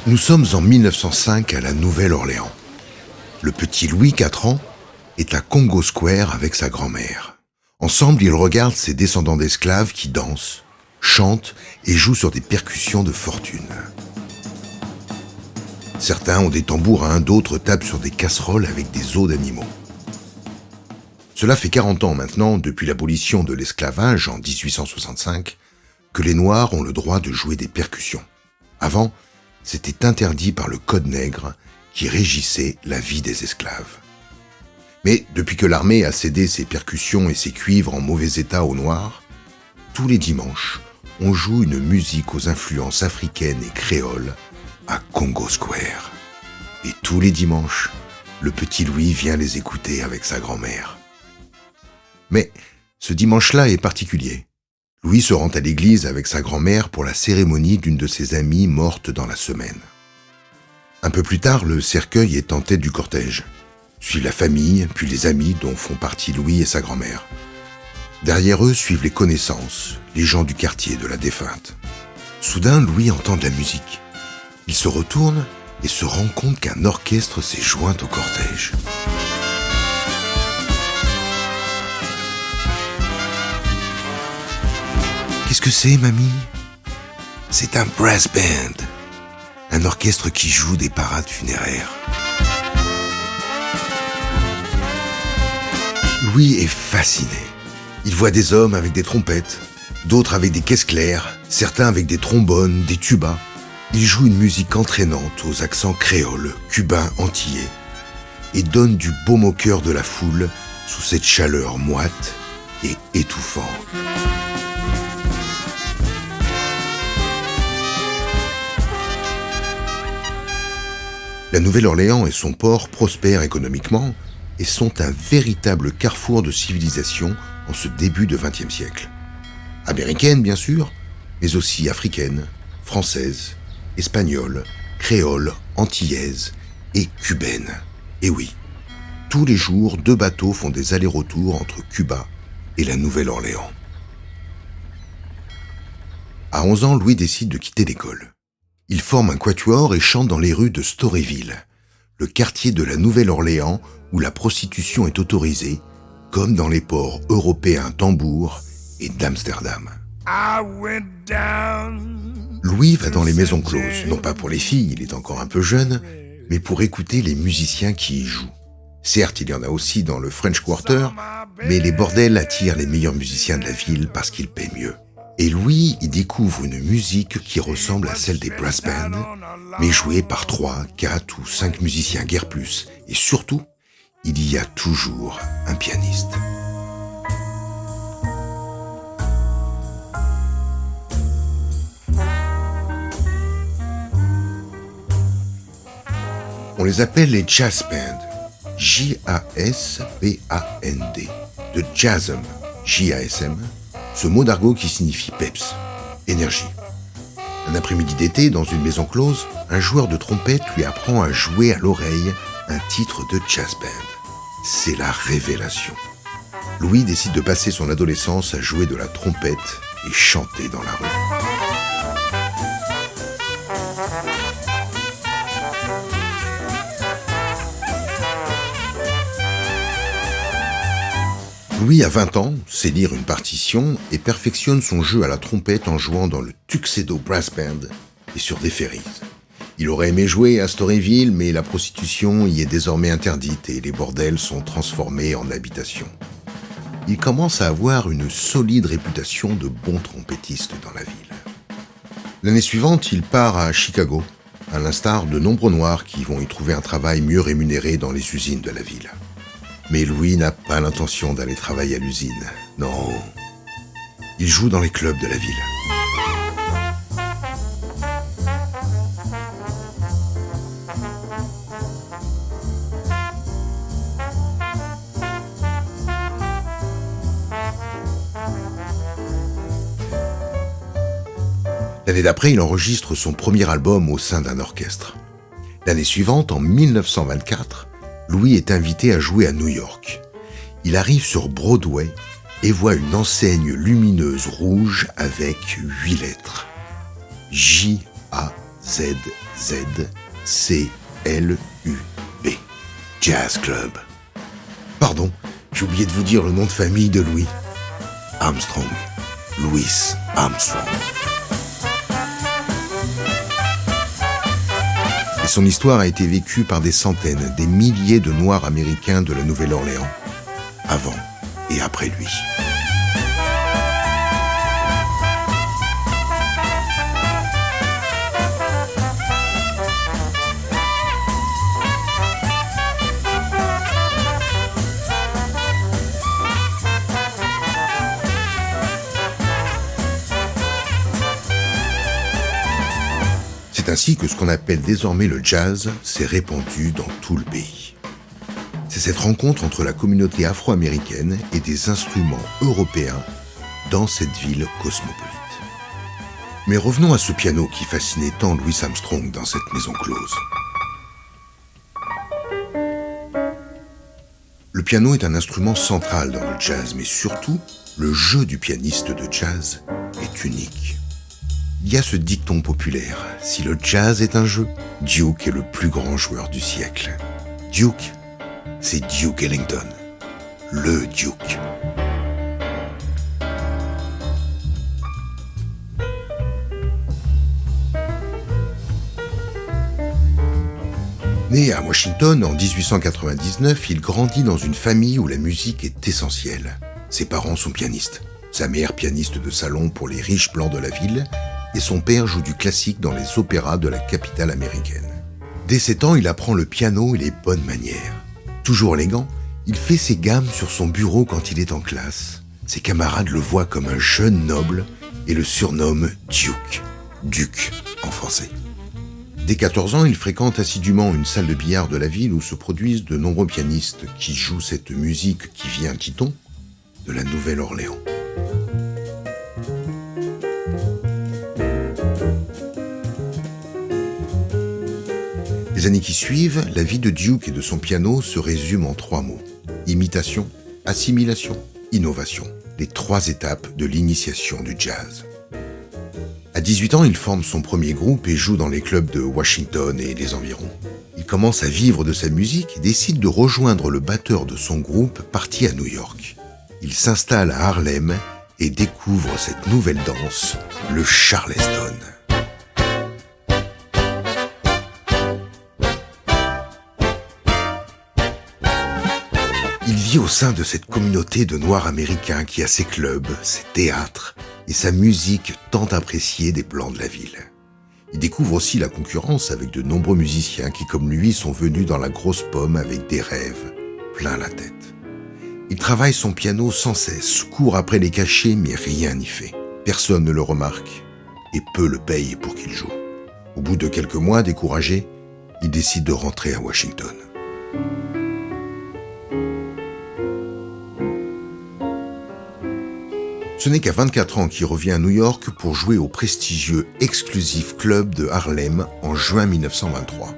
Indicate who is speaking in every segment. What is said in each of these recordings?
Speaker 1: Nous sommes en 1905 à la Nouvelle-Orléans. Le petit Louis, 4 ans, est à Congo Square avec sa grand-mère. Ensemble, ils regardent ces descendants d'esclaves qui dansent, chantent et jouent sur des percussions de fortune. Certains ont des tambourins, d'autres tapent sur des casseroles avec des os d'animaux. Cela fait 40 ans maintenant, depuis l'abolition de l'esclavage en 1865, que les Noirs ont le droit de jouer des percussions. Avant, c'était interdit par le Code nègre qui régissait la vie des esclaves. Mais depuis que l'armée a cédé ses percussions et ses cuivres en mauvais état aux Noirs, tous les dimanches, on joue une musique aux influences africaines et créoles à Congo Square. Et tous les dimanches, le petit Louis vient les écouter avec sa grand-mère. Mais ce dimanche-là est particulier. Louis se rend à l'église avec sa grand-mère pour la cérémonie d'une de ses amies morte dans la semaine. Un peu plus tard, le cercueil est en tête du cortège. Suivent la famille, puis les amis dont font partie Louis et sa grand-mère. Derrière eux suivent les connaissances, les gens du quartier de la défunte. Soudain, Louis entend de la musique. Il se retourne et se rend compte qu'un orchestre s'est joint au cortège. Qu'est-ce que c'est, mamie ? C'est un brass band, un orchestre qui joue des parades funéraires. Louis est fasciné. Il voit des hommes avec des trompettes, d'autres avec des caisses claires, certains avec des trombones, des tubas. Il joue une musique entraînante aux accents créoles, cubains, antillais, et donne du baume au cœur de la foule sous cette chaleur moite et étouffante. La Nouvelle-Orléans et son port prospèrent économiquement et sont un véritable carrefour de civilisation en ce début de XXe siècle. Américaine, bien sûr, mais aussi africaine, française, espagnole, créole, antillaise et cubaine. Et oui, tous les jours, 2 bateaux font des allers-retours entre Cuba et la Nouvelle-Orléans. À 11 ans, Louis décide de quitter l'école. Il forme un quatuor et chante dans les rues de Storyville, le quartier de la Nouvelle-Orléans où la prostitution est autorisée, comme dans les ports européens d'Hambourg et d'Amsterdam. Louis va dans les maisons closes, non pas pour les filles, il est encore un peu jeune, mais pour écouter les musiciens qui y jouent. Certes, il y en a aussi dans le French Quarter, mais les bordels attirent les meilleurs musiciens de la ville parce qu'ils paient mieux. Et Louis y découvre une musique qui ressemble à celle des brass bands, mais jouée par 3, 4 ou 5 musiciens, guère plus. Et surtout, il y a toujours un pianiste. On les appelle les jazz bands, J-A-S-B-A-N-D, de Jasm, J-A-S-M, ce mot d'argot qui signifie peps, énergie. Un après-midi d'été, dans une maison close, un joueur de trompette lui apprend à jouer à l'oreille un titre de jazz band. C'est la révélation. Louis décide de passer son adolescence à jouer de la trompette et chanter dans la rue. Louis a 20 ans, sait lire une partition et perfectionne son jeu à la trompette en jouant dans le Tuxedo Brass Band et sur des ferries. Il aurait aimé jouer à Storyville, mais la prostitution y est désormais interdite et les bordels sont transformés en habitations. Il commence à avoir une solide réputation de bon trompettiste dans la ville. L'année suivante, il part à Chicago, à l'instar de nombreux Noirs qui vont y trouver un travail mieux rémunéré dans les usines de la ville. Mais Louis n'a pas l'intention d'aller travailler à l'usine. Non. Il joue dans les clubs de la ville. L'année d'après, il enregistre son premier album au sein d'un orchestre. L'année suivante, en 1924, Louis est invité à jouer à New York. Il arrive sur Broadway et voit une enseigne lumineuse rouge avec 8 lettres. J-A-Z. Jazz Club. Pardon, j'ai oublié de vous dire le nom de famille de Louis. Armstrong. Louis Armstrong. Et son histoire a été vécue par des centaines, des milliers de Noirs américains de la Nouvelle-Orléans, avant et après lui. C'est ainsi que ce qu'on appelle désormais le jazz s'est répandu dans tout le pays. C'est cette rencontre entre la communauté afro-américaine et des instruments européens dans cette ville cosmopolite. Mais revenons à ce piano qui fascinait tant Louis Armstrong dans cette maison close. Le piano est un instrument central dans le jazz, mais surtout, le jeu du pianiste de jazz est unique. Il y a ce dicton populaire, si le jazz est un jeu, Duke est le plus grand joueur du siècle. Duke, c'est Duke Ellington, le Duke. Né à Washington en 1899, il grandit dans une famille où la musique est essentielle. Ses parents sont pianistes, sa mère pianiste de salon pour les riches blancs de la ville, et son père joue du classique dans les opéras de la capitale américaine. Dès 7 ans, il apprend le piano et les bonnes manières. Toujours élégant, il fait ses gammes sur son bureau quand il est en classe. Ses camarades le voient comme un jeune noble et le surnomment Duke, Duc en français. Dès 14 ans, il fréquente assidûment une salle de billard de la ville où se produisent de nombreux pianistes qui jouent cette musique qui vient, dit-on, de la Nouvelle-Orléans. Les années qui suivent, la vie de Duke et de son piano se résume en 3 mots. Imitation, assimilation, innovation. Les 3 étapes de l'initiation du jazz. À 18 ans, il forme son premier groupe et joue dans les clubs de Washington et les environs. Il commence à vivre de sa musique et décide de rejoindre le batteur de son groupe parti à New York. Il s'installe à Harlem et découvre cette nouvelle danse, le Charleston. Il vit au sein de cette communauté de Noirs américains qui a ses clubs, ses théâtres et sa musique tant appréciée des blancs de la ville. Il découvre aussi la concurrence avec de nombreux musiciens qui, comme lui, sont venus dans la grosse pomme avec des rêves plein la tête. Il travaille son piano sans cesse, court après les cachets, mais rien n'y fait. Personne ne le remarque et peu le paye pour qu'il joue. Au bout de quelques mois, découragé, il décide de rentrer à Washington. Ce n'est qu'à 24 ans qu'il revient à New York pour jouer au prestigieux Exclusive Club de Harlem en juin 1923.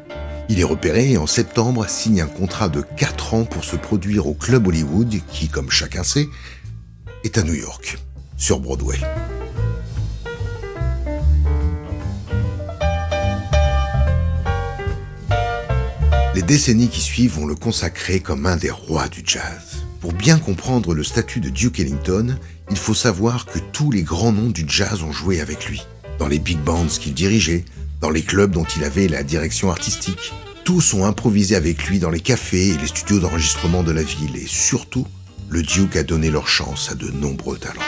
Speaker 1: Il est repéré et en septembre signe un contrat de 4 ans pour se produire au Club Hollywood qui, comme chacun sait, est à New York, sur Broadway. Les décennies qui suivent vont le consacrer comme un des rois du jazz. Pour bien comprendre le statut de Duke Ellington, il faut savoir que tous les grands noms du jazz ont joué avec lui. Dans les big bands qu'il dirigeait, dans les clubs dont il avait la direction artistique. Tous ont improvisé avec lui dans les cafés et les studios d'enregistrement de la ville. Et surtout, le Duke a donné leur chance à de nombreux talents.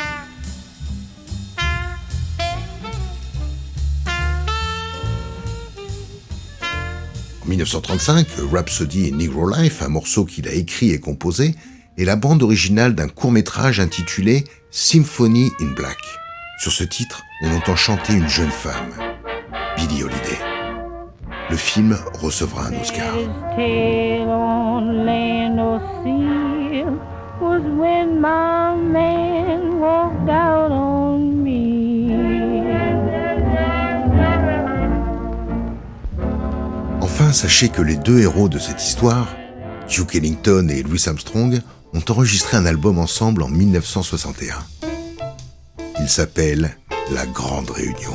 Speaker 1: En 1935, Rhapsody in Negro Life, un morceau qu'il a écrit et composé, est la bande originale d'un court-métrage intitulé Symphony in Black. Sur ce titre, on entend chanter une jeune femme, Billie Holiday. Le film recevra un Oscar. Enfin, sachez que les 2 héros de cette histoire, Duke Ellington et Louis Armstrong, ont enregistré un album ensemble en 1961. Il s'appelle La Grande Réunion.